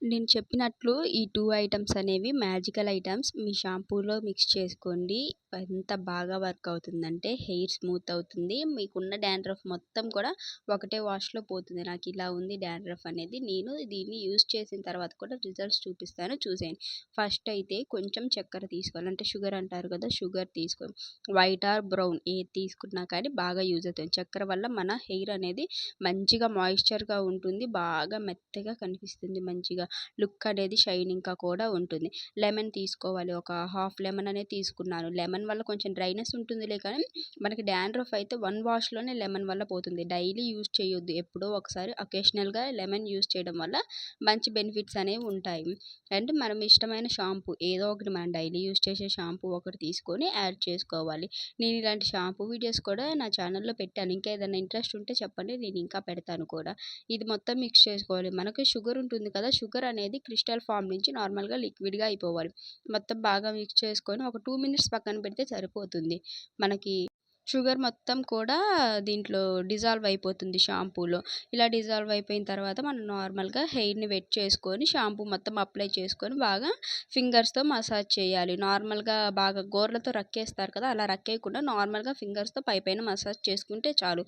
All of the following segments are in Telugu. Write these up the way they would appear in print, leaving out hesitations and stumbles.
నేను చెప్పినట్లు ఈ 2 ఐటెమ్స్ అనేవి మ్యాజికల్ ఐటెమ్స్. మీ షాంపూలో మిక్స్ చేసుకోండి. ఎంత బాగా వర్క్ అవుతుందంటే హెయిర్ స్మూత్ అవుతుంది. మీకున్న డాండ్రఫ్ మొత్తం కూడా ఒకటే వాష్‌లో పోతుంది. నాకిలా ఉంది డాండ్రఫ్ అనేది. నేను దీన్ని యూజ్ చేసిన తర్వాత కూడా రిజల్ట్స్ చూపిస్తాను చూసేయండి. ఫస్ట్ అయితే కొంచెం చక్కెర తీసుకోవాలి. అంటే షుగర్ అంటారు కదా! షుగర్ తీసుకోవాలి. వైట్ ఆర్ బ్రౌన్ ఏది తీసుకున్నా కానీ బాగా యూజ్ అవుతుంది. చక్కెర వల్ల మన హెయిర్ అనేది మంచిగా మాయిశ్చర్‌గా ఉంటుంది. బాగా మెత్తగా కనిపిస్తుంది మంచిగా. లుక్ అనేది షైనింగ్‌గా కూడా ఉంటుంది. లెమన్ తీసుకోవాలి. ఒక హాఫ్ లెమన్ అనేది తీసుకున్నాను. లెమన్ వల్ల కొంచెం డ్రైనెస్ ఉంటుందిలే కానీ మనకి డాండ్రఫ్ అయితే వన్ వాష్‌లోనే లెమన్ వల్ల పోతుంది. డైలీ యూజ్ చేయొద్దు. ఎప్పుడో ఒకసారి అకేషనల్‌గా లెమన్ యూజ్ చేయడం వల్ల మంచి బెనిఫిట్స్ అనేవి ఉంటాయి. అండ్ మనం ఇష్టమైన షాంపూ ఏదో ఒకటి మనం డైలీ యూజ్ చేసే షాంపూ ఒకటి తీసుకొని యాడ్ చేసుకోవాలి. నేను ఇలాంటి షాంపూ వీడియోస్ కూడా నా ఛానల్‌లో పెట్టాను. ఇంకా ఏదైనా ఇంట్రెస్ట్ ఉంటే చెప్పండి. నేను ఇంకా పెడతాను కూడా. ఇది మొత్తం మిక్స్ చేసుకోవాలి. మనకి షుగర్ ఉంటుంది కదా! షుగర్ అనేది క్రిస్టల్ ఫామ్ నుంచి నార్మల్‌గా లిక్విడ్‌గా అయిపోవాలి. మొత్తం బాగా మిక్స్ చేసుకొని ఒక 2 మినిట్స్ పక్కన పెడితే సరిపోతుంది. మనకి షుగర్ మొత్తం కూడా దీంట్లో డిజాల్వ్ అయిపోతుంది షాంపూలో. ఇలా డిజాల్వ్ అయిపోయిన తర్వాత మనం నార్మల్‌గా హెయిర్‌ని వెట్ చేసుకొని షాంపూ మొత్తం అప్లై చేసుకొని బాగా ఫింగర్స్‌తో మసాజ్ చేయాలి. నార్మల్‌గా బాగా గోర్లతో రక్కేస్తారు కదా! అలా రక్కేయకుండా నార్మల్‌గా ఫింగర్స్‌తో పైపైన మసాజ్ చేసుకుంటే చాలు.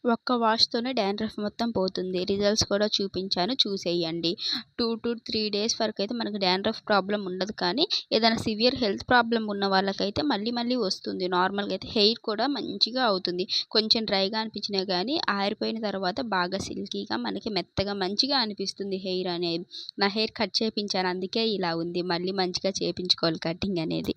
ఒక్క వాష్‌తోనే డాండ్రఫ్ మొత్తం పోతుంది. రిజల్ట్స్ కూడా చూపించాను చూసేయండి. 2-3 డేస్ వరకైతే మనకు డాండ్రఫ్ ప్రాబ్లమ్ ఉండదు కానీ, ఏదైనా సివియర్ హెల్త్ ప్రాబ్లమ్ ఉన్న వాళ్ళకైతే మళ్ళీ మళ్ళీ వస్తుంది. నార్మల్‌గా అయితే హెయిర్ కూడా మంచిగా అవుతుంది. కొంచెం డ్రైగా అనిపించినా గానీ ఆరిపోయిన తర్వాత బాగా సిల్కీగా మనకి మెత్తగా మంచిగా అనిపిస్తుంది హెయిర్ అనేది. నా హెయిర్ కట్ చేపించాను అందుకే ఇలా ఉంది. మళ్ళీ మంచిగా చేపించుకోవాలి కటింగ్ అనేది.